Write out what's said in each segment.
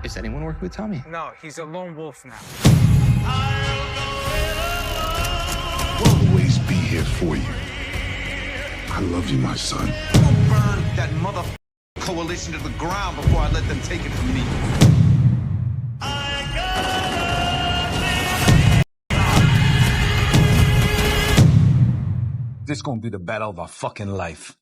Is anyone working with Tommy? No, he's a lone wolf now. We'll always be here for you. I love you, my son. I'll burn that mother coalition to the ground before I let them take it from me. This gonna be the battle of our fucking life.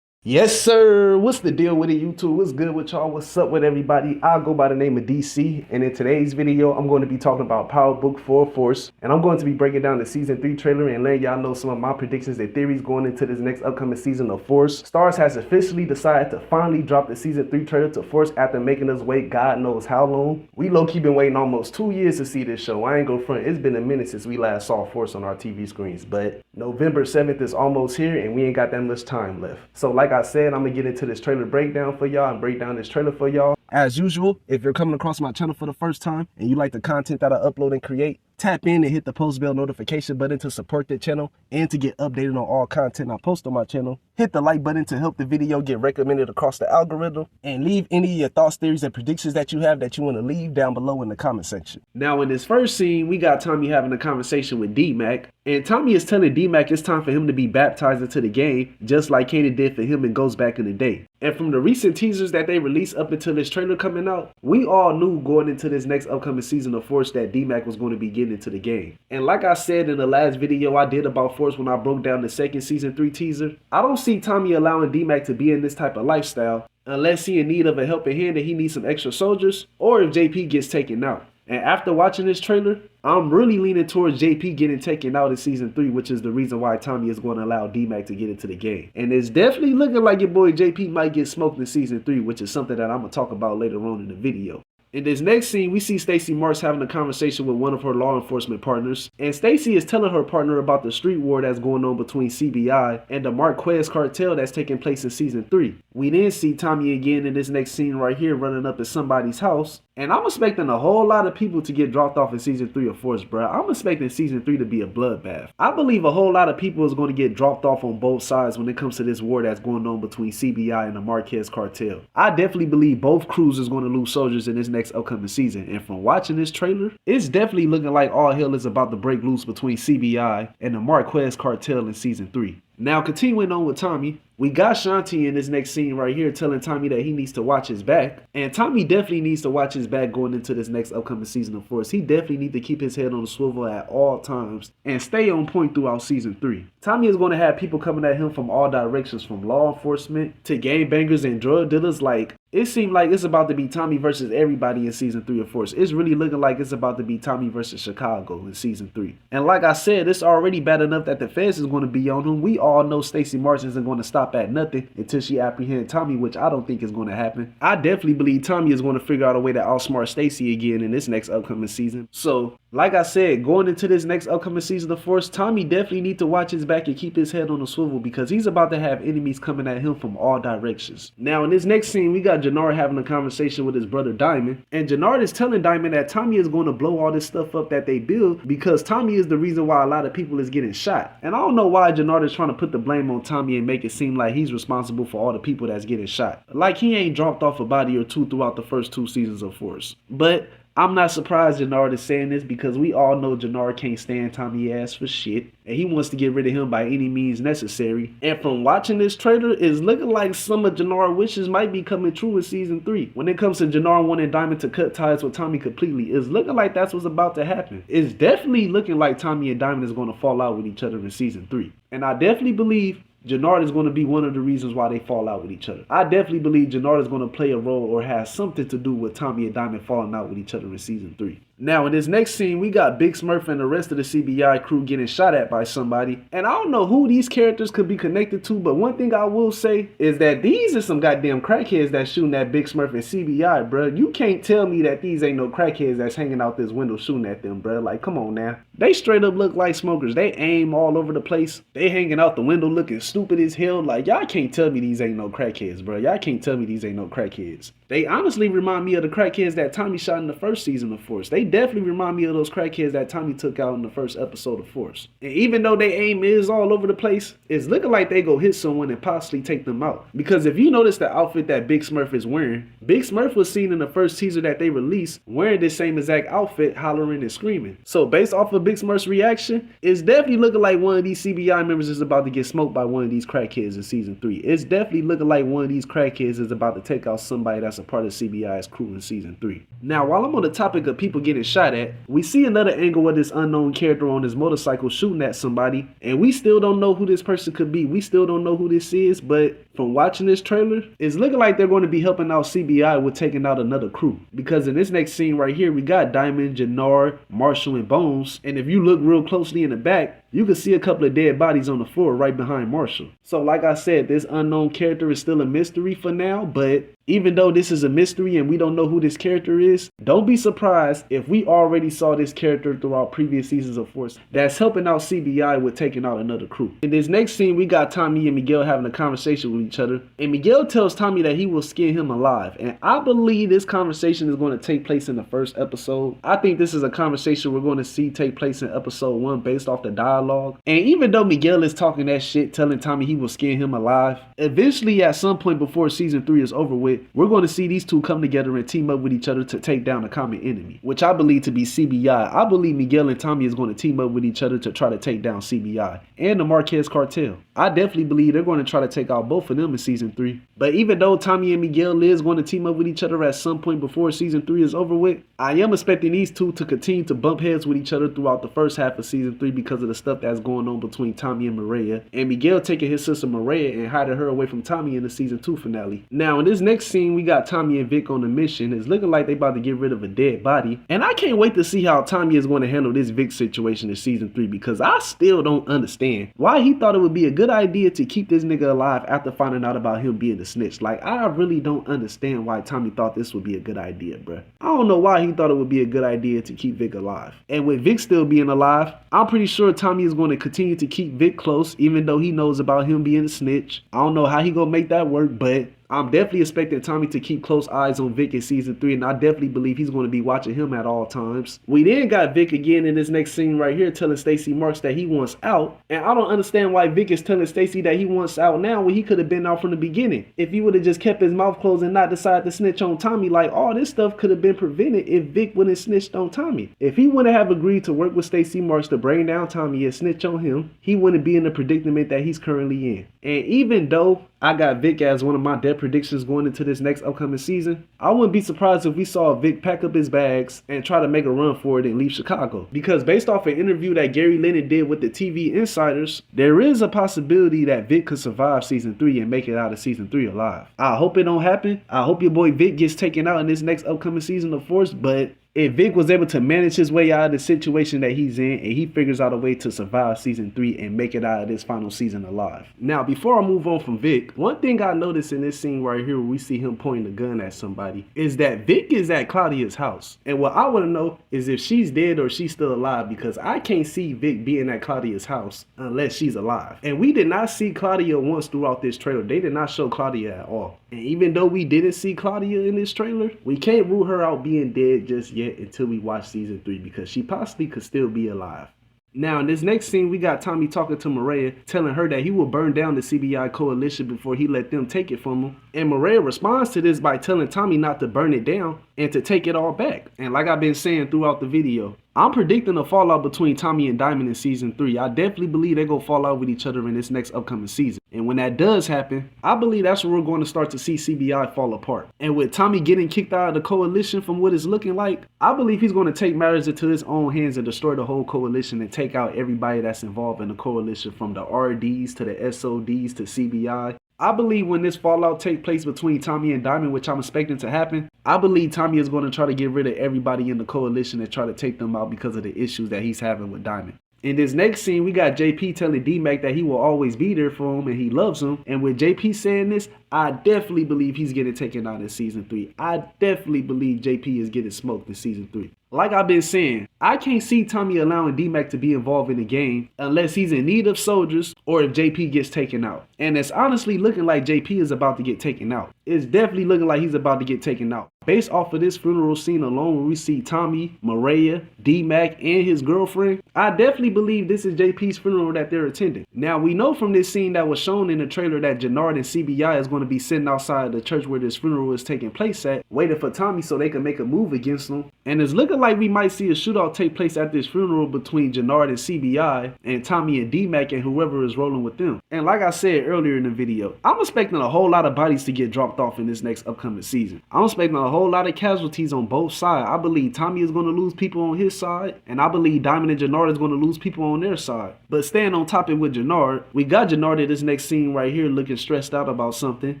Yes, sir. What's the deal with it, YouTube? What's good with y'all? What's up with everybody? I'll go by the name of DC, and in today's video, I'm going to be talking about Power Book 4 Force, and I'm going to be breaking down the Season 3 trailer and letting y'all know some of my predictions and theories going into this next upcoming season of Force. Starz has officially decided to finally drop the Season 3 trailer to Force after making us wait God knows how long. We low-key been waiting almost 2 years to see this show. I ain't gonna front, it's been a minute since we last saw Force on our TV screens, but November 7th is almost here, and we ain't got that much time left. So like I said, I'm gonna get into this trailer breakdown for y'all and break down this trailer for y'all. As usual, if you're coming across my channel for the first time and you like the content that I upload and create, tap in and hit the post bell notification button to support the channel and to get updated on all content I post on my channel. Hit the like button to help the video get recommended across the algorithm, and leave any of your thoughts, theories, and predictions that you have that you want to leave down below in the comment section. Now in this first scene, we got Tommy having a conversation with Dmac, and Tommy is telling Dmac it's time for him to be baptized into the game, just like Kanan did for him and Ghost back in the day. And from the recent teasers that they released up until this trailer coming out, we all knew going into this next upcoming season of Force that Dmac was going to be getting into the game. And like I said in the last video I did about Force when I broke down the second Season 3 teaser, I don't see Tommy allowing Dmac to be in this type of lifestyle unless he in need of a helping hand and he needs some extra soldiers, or if JP gets taken out. And after watching this trailer, I'm really leaning towards JP getting taken out in Season 3, which is the reason why Tommy is going to allow Dmac to get into the game. And it's definitely looking like your boy JP might get smoked in Season 3, which is something that I'm going to talk about later on in the video. In this next scene, we see Stacy Marks having a conversation with one of her law enforcement partners, and Stacy is telling her partner about the street war that's going on between CBI and the Marquez cartel that's taking place in Season 3. We then see Tommy again in this next scene right here running up at somebody's house, and I'm expecting a whole lot of people to get dropped off in Season 3 of Force, bruh. I'm expecting Season 3 to be a bloodbath. I believe a whole lot of people is going to get dropped off on both sides when it comes to this war that's going on between CBI and the Marquez cartel. I definitely believe both crews is going to lose soldiers in this next upcoming season, and from watching this trailer, it's definitely looking like all hell is about to break loose between CBI and the Marquez cartel in Season 3. Now continuing on with Tommy, we got Shanti in this next scene right here telling Tommy that he needs to watch his back. And Tommy definitely needs to watch his back going into this next upcoming season of Force. He definitely needs to keep his head on the swivel at all times and stay on point throughout Season 3. Tommy is going to have people coming at him from all directions, from law enforcement to gangbangers and drug dealers. Like, it seemed like it's about to be Tommy versus everybody in Season 3 of Force. It's really looking like it's about to be Tommy versus Chicago in Season 3. And like I said, it's already bad enough that the feds is going to be on him. We all know Stacy Marks isn't going to stop at nothing until she apprehends Tommy, which I don't think is going to happen. I definitely believe Tommy is going to figure out a way to outsmart Stacy again in this next upcoming season. So, like I said, going into this next upcoming season of Force, Tommy definitely needs to watch his back and keep his head on the swivel, because he's about to have enemies coming at him from all directions. Now, in this next scene, we got Jenard having a conversation with his brother Diamond, and Jenard is telling Diamond that Tommy is going to blow all this stuff up that they build because Tommy is the reason why a lot of people is getting shot. And I don't know why Jenard is trying to put the blame on Tommy and make it seem like he's responsible for all the people that's getting shot. Like he ain't dropped off a body or two throughout the first 2 seasons of Force. But I'm not surprised Jenard is saying this, because we all know Jenard can't stand Tommy ass for shit, and he wants to get rid of him by any means necessary. And from watching this trailer, it's looking like some of Jenard's wishes might be coming true in Season 3. When it comes to Jenard wanting Diamond to cut ties with Tommy completely, it's looking like that's what's about to happen. It's definitely looking like Tommy and Diamond is going to fall out with each other in Season 3. And I definitely believe Jenard is going to be one of the reasons why they fall out with each other. I definitely believe Jenard is going to play a role or have something to do with Tommy and Diamond falling out with each other in Season 3. Now in this next scene, we got Big Smurf and the rest of the CBI crew getting shot at by somebody. And I don't know who these characters could be connected to, but one thing I will say is that these are some goddamn crackheads that's shooting at Big Smurf and CBI, bruh. You can't tell me that these ain't no crackheads that's hanging out this window shooting at them, bruh. Like, come on now. They straight up look like smokers. They aim all over the place. They hanging out the window looking stupid as hell. Like, y'all can't tell me these ain't no crackheads, bruh. Y'all can't tell me these ain't no crackheads. They honestly remind me of the crackheads that Tommy shot in the first season of Force. They they definitely remind me of those crackheads that Tommy took out in the first episode of Force. And even though they aim is all over the place, it's looking like they go hit someone and possibly take them out. Because if you notice the outfit that Big Smurf is wearing, Big Smurf was seen in the first teaser that they released wearing this same exact outfit, hollering and screaming. So based off of Big Smurf's reaction, it's definitely looking like one of these CBI members is about to get smoked by one of these crackheads in season 3. It's definitely looking like one of these crackheads is about to take out somebody that's a part of CBI's crew in season 3. Now, while I'm on the topic of people getting shot at, we see another angle of this unknown character on his motorcycle shooting at somebody, and we still don't know who this person could be. We still don't know who this is, but from watching this trailer, it's looking like they're going to be helping out CBI with taking out another crew. Because in this next scene right here, we got Diamond, Jenard, Marshall, and Bones. And if you look real closely in the back, you can see a couple of dead bodies on the floor right behind Marshall. So like I said, this unknown character is still a mystery for now, but even though this is a mystery and we don't know who this character is, don't be surprised if we already saw this character throughout previous seasons of Force that's helping out CBI with taking out another crew. In this next scene, we got Tommy and Miguel having a conversation with each other, and Miguel tells Tommy that he will skin him alive. And I believe this conversation is going to take place in the first episode. I think this is a conversation we're going to see take place in episode 1 based off the dialogue. And even though Miguel is talking that shit, telling Tommy he will skin him alive, eventually at some point before season 3 is over with, we're going to see these two come together and team up with each other to take down a common enemy, which I believe to be CBI. I believe Miguel and Tommy is going to team up with each other to try to take down CBI and the Marquez cartel. I definitely believe they're going to try to take out both of them in season 3. But even though Tommy and Miguel is going to team up with each other at some point before season 3 is over with, I am expecting these two to continue to bump heads with each other throughout the first half of season 3 because of the stuff that's going on between Tommy and Maria, and Miguel taking his sister Maria and hiding her away from Tommy in the season 2 finale. Now in this next scene, we got Tommy and Vic on a mission. It's looking like they about to get rid of a dead body, and I can't wait to see how Tommy is going to handle this Vic situation in season 3 because I still don't understand why he thought it would be a good idea to keep this nigga alive after finding out about him being a snitch. Like, I really don't understand why Tommy thought this would be a good idea, bruh. I don't know why he thought it would be a good idea to keep Vic alive. And with Vic still being alive, I'm pretty sure Tommy is going to continue to keep Vic close even though he knows about him being a snitch. I don't know how he gonna make that work, but I'm definitely expecting Tommy to keep close eyes on Vic in season 3, and I definitely believe he's going to be watching him at all times. We then got Vic again in this next scene right here telling Stacey Marks that he wants out, and I don't understand why Vic is telling Stacey that he wants out now when he could have been out from the beginning. If he would have just kept his mouth closed and not decided to snitch on Tommy, like all this stuff could have been prevented if Vic wouldn't snitched on Tommy. If he wouldn't have agreed to work with Stacey Marks to bring down Tommy and snitch on him, he wouldn't be in the predicament that he's currently in. And even though I got Vic as one of my dead predictions going into this next upcoming season, I wouldn't be surprised if we saw Vic pack up his bags and try to make a run for it and leave Chicago. Because based off an interview that Gary Lennon did with the TV Insiders, there is a possibility that Vic could survive season 3 and make it out of season 3 alive. I hope it don't happen. I hope your boy Vic gets taken out in this next upcoming season of Force, but if Vic was able to manage his way out of the situation that he's in and he figures out a way to survive season 3 and make it out of this final season alive. Now, before I move on from Vic, one thing I noticed in this scene right here where we see him pointing a gun at somebody is that Vic is at Claudia's house. And what I want to know is if she's dead or she's still alive, because I can't see Vic being at Claudia's house unless she's alive. And we did not see Claudia once throughout this trailer. They did not show Claudia at all. And even though we didn't see Claudia in this trailer, we can't rule her out being dead just yet until we watch season 3 because she possibly could still be alive. Now in this next scene, we got Tommy talking to Maria, telling her that he will burn down the CBI coalition before he let them take it from him. And Maria responds to this by telling Tommy not to burn it down and to take it all back. And like I've been saying throughout the video, I'm predicting a fallout between Tommy and Diamond in season 3. I definitely believe they're going to fall out with each other in this next upcoming season. And when that does happen, I believe that's when we're going to start to see CBI fall apart. And with Tommy getting kicked out of the coalition from what it's looking like, I believe he's going to take matters into his own hands and destroy the whole coalition and take out everybody that's involved in the coalition, from the RDs to the SODs to CBI. I believe when this fallout takes place between Tommy and Diamond, which I'm expecting to happen, I believe Tommy is going to try to get rid of everybody in the coalition and try to take them out because of the issues that he's having with Diamond. In this next scene, we got JP telling Dmac that he will always be there for him and he loves him. And with JP saying this, I definitely believe he's getting taken out in season 3. I definitely believe JP is getting smoked in season 3. Like I've been saying, I can't see Tommy allowing Dmac to be involved in the game unless he's in need of soldiers or if JP gets taken out. And it's honestly looking like JP is about to get taken out. it's definitely looking like he's about to get taken out. Based off of this funeral scene alone, where we see Tommy, Maria, Dmac, and his girlfriend, I definitely believe this is JP's funeral that they're attending. Now, we know from this scene that was shown in the trailer that Jenard and CBI is going to be sitting outside the church where this funeral is taking place at, waiting for Tommy so they can make a move against him. And it's looking like we might see a shootout take place at this funeral between Jenard and CBI and Tommy and Dmac and whoever is rolling with them. And like I said earlier in the video, I'm expecting a whole lot of bodies to get dropped off in this next upcoming season. I'm expecting a whole lot of casualties on both sides. I believe Tommy is going to lose people on his side, and I believe Diamond and Jenard is going to lose people on their side. But staying on topic with Jenard, we got Jenard in this next scene right here looking stressed out about something.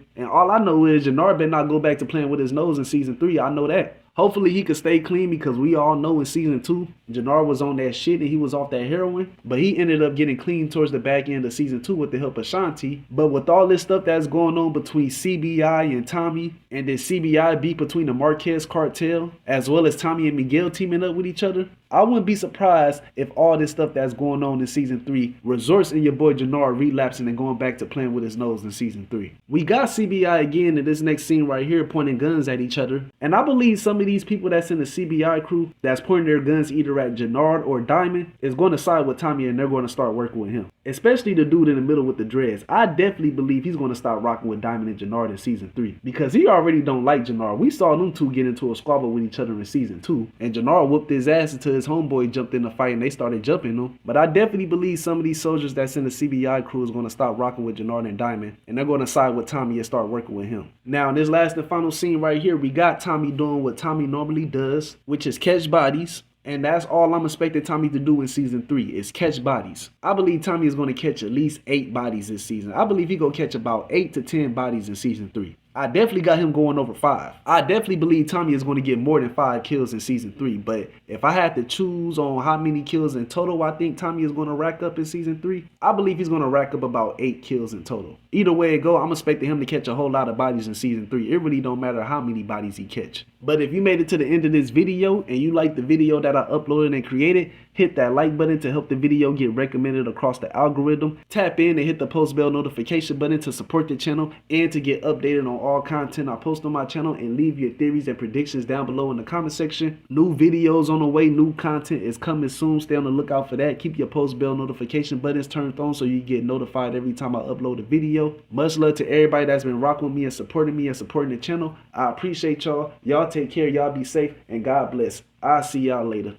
And all I know is Jenard better not go back to playing with his nose in season 3. I know that. Hopefully he could stay clean, because we all know in season 2, Jenard was on that shit and he was off that heroin. But he ended up getting clean towards the back end of season 2 with the help of Shanti. But with all this stuff that's going on between CBI and Tommy, and then CBI beef between the Marquez cartel, as well as Tommy and Miguel teaming up with each other, I wouldn't be surprised if all this stuff that's going on in season 3 results in your boy Jenard relapsing and going back to playing with his nose in season 3. We got CBI again in this next scene right here pointing guns at each other. And I believe some of these people that's in the CBI crew that's pointing their guns either at Jenard or Diamond is going to side with Tommy, and they're going to start working with him. Especially the dude in the middle with the dreads. I definitely believe he's going to start rocking with Diamond and Jenard in season 3. Because he already don't like Jenard. We saw them two get into a squabble with each other in season 2. And Jenard whooped his ass until his homeboy jumped in the fight and they started jumping him. But I definitely believe some of these soldiers that's in the CBI crew is going to stop rocking with Jenard and Diamond, and they're going to side with Tommy and start working with him. Now in this last and final scene right here, we got Tommy doing what Tommy normally does, which is catch bodies. And that's all I'm expecting Tommy to do in season 3 is catch bodies. I believe Tommy is going to catch at least 8 bodies this season. I believe he's going to catch about 8 to 10 bodies in season 3. I definitely got him going over 5. I definitely believe Tommy is going to get more than 5 kills in season 3. But if I had to choose on how many kills in total I think Tommy is going to rack up in season 3, I believe he's going to rack up about 8 kills in total. Either way it go, I'm expecting him to catch a whole lot of bodies in season 3. It really don't matter how many bodies he catch. But if you made it to the end of this video and you like the video that I uploaded and created, hit that like button to help the video get recommended across the algorithm. Tap in and hit the post bell notification button to support the channel and to get updated on all content I post on my channel, and leave your theories and predictions down below in the comment section. New videos on the way, new content is coming soon. Stay on the lookout for that. Keep your post bell notification buttons turned on so you get notified every time I upload a video. Much love to everybody that's been rocking with me and supporting the channel. I appreciate y'all. Y'all take care, y'all be safe, and God bless. I'll see y'all later.